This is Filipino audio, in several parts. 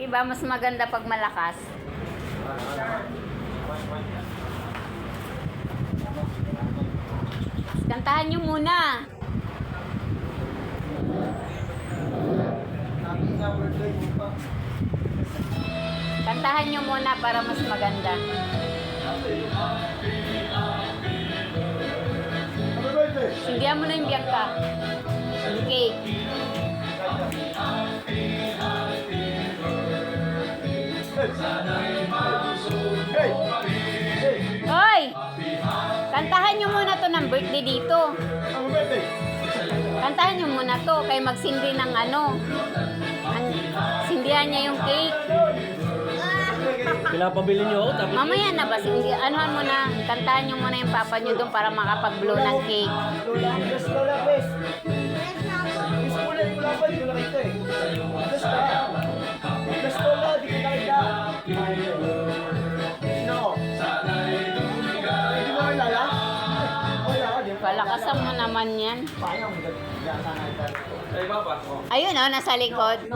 Diba, mas maganda pag malakas. Kantahan nyo muna. Kantahan nyo muna para mas maganda. Sindihan mo na yung Bianca. Okay. Hoy! Kantahan nyo muna to ng birthday dito. Kantahan nyo muna to kay magsindi ng ano. Sindihan niya yung cake. Pinapabili niyo ako, tapos Mamaya na ba? Anuhan mo na. Kantahan nyo muna yung papa nyo doon para makapag-blow ng cake. Palakasan mo naman yan. Ayun oh, nasa likod.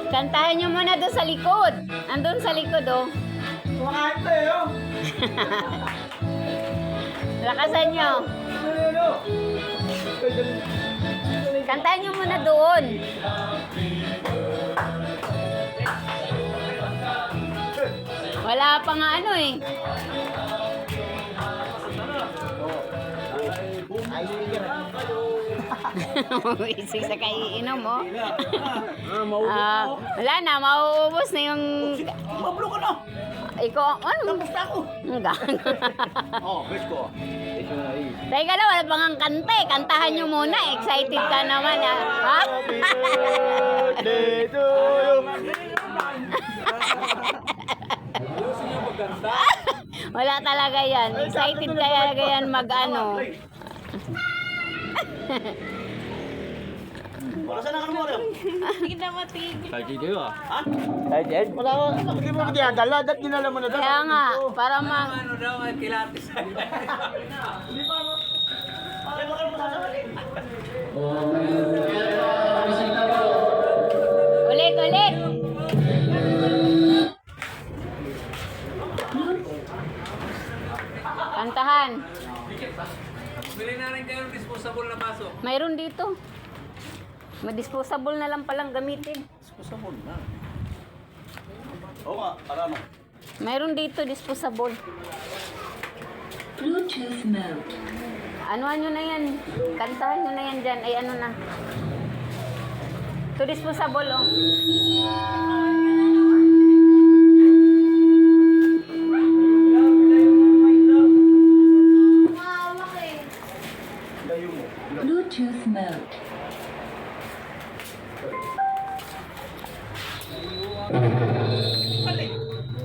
Kantahan nyo muna doon sa likod. Andun sa likod oh. Lakasan nyo. Kantahan nyo muna doon. Wala pa nga ano eh. Isig sa kaiinom mo. Wala na, mauubos na yung... mablo ka na! Ikaw, ano? Basta ako! Nga. Oh, best ko. Teka lang, wala pang ang kante. Kantahan nyo muna. Excited ka naman ha. Ha? Birthday to you! Wala talaga yan. Excited kaya yan mag-ano. Para saan ka mo rin? Hindi na matigil. Kahit hindi ah. Ha? Kahit yan? Wala ko. Hindi mo dinadala. Dahil dinala mo na daw. Kaya nga, para mag... Ano daw, may kilatis. Hindi pa mo. Bakit ba kayo masasali? Ulit, ulit! Kantahan. Bili na rin kayo ng disposable na baso. Mayroon dito. Disposable na lang palang gamitin. Disposable na. Oo nga, para ano? Mayroon dito, disposable. Bluetooth mode. Ano na yan? Kantahan nyo na yan dyan. Ay ano na. Ito disposable oh. Bluetooth mode.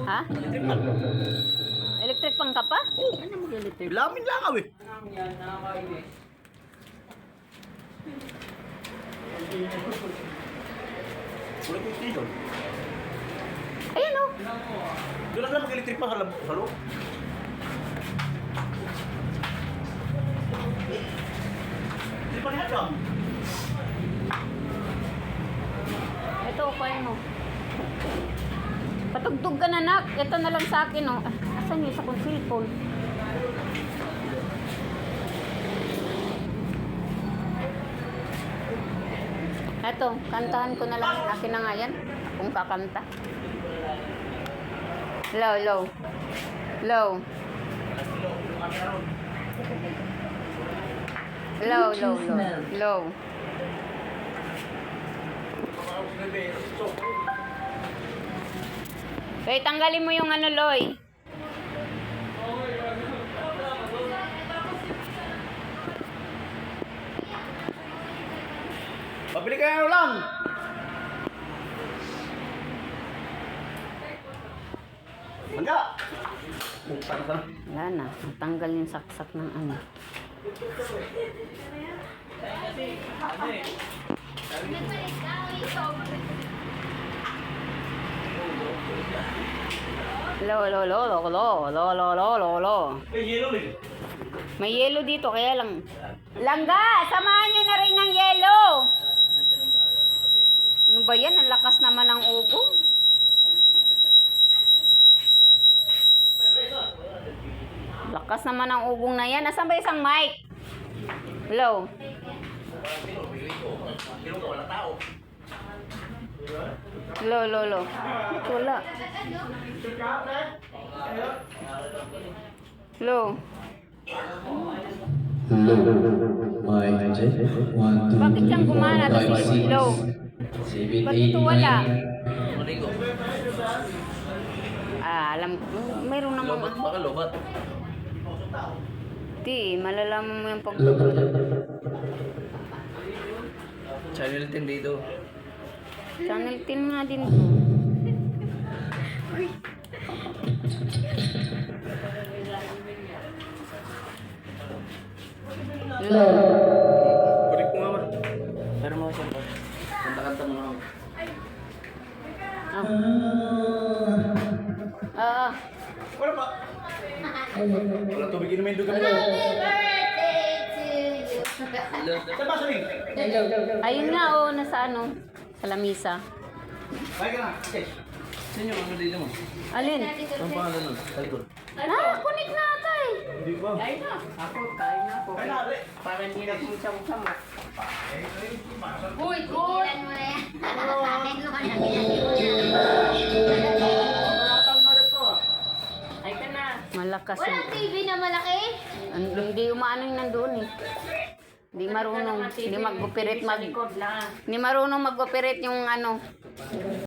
Ha? Electric pang ka pa? Oo, ano mag-electric? Lamin lang ako eh. Wala ko yung tinol. Ayan oh. Doon lang mag-electric pa sa loob. Hindi pa niya lang. Ito, upahin mo. Patugtog ka na nak. Ito na lang sa akin oh. Asan yung isa kong cellphone? Ito, kantahan ko na lang yan. Akin na nga yan. Akong kakanta. Low, low. Low. Low, low, low. Low. Loy, tanggalin mo yung ano, Loy. Pabili kayo lang! Hangga! Buksan ka na. Wala na. Natanggal yung saksak ng ano. Lo, lo, lo, lo, lo, lo, lo, lo, lo, lo. Yellow eh. May yelo dito, kaya lang. Langga, samahan nyo na rin ng yelo. Ano ba yan? Ang lakas naman ng ugong. Lakas naman ng ugong na yan. Nasaan ba isang mic? Hello? Lo. Wala. Hello? My check. 1, 2, Bakit siyang gumana? Tapos hello? 7, Ba't ito wala? 8, 9. Maligo. Alam ko. Mayroon namang... Lobat, baka lobat. Di, malalaman mo yung pag... Channel 10 dito. Channel 10 nga din to. Kurik mo nga ba? Pero mo siya ba? Kanta-kanta mo nga ako. Ah. Wala pa. Wala tubig inumin doon kami. Saan ba sabi? Ayun nga oh, nasa ano? Sa lamisa. Bye ka na. Okay. Saan yung ano dito mo? Alin? Ang pangalan nun? Talikod. Ah, kunik na tay. Hindi pa. Kain na. Ako, kain na ako. Kaya na, Ale. Para hindi na kung sama-sama. Uy, uy. Ay ka na. Malakas Walang yung... TV na malaki? Hindi umaano yung nandun eh. Hindi marunong. Hindi mag-operate Sa likod lang. Hindi marunong mag-operate yung ano.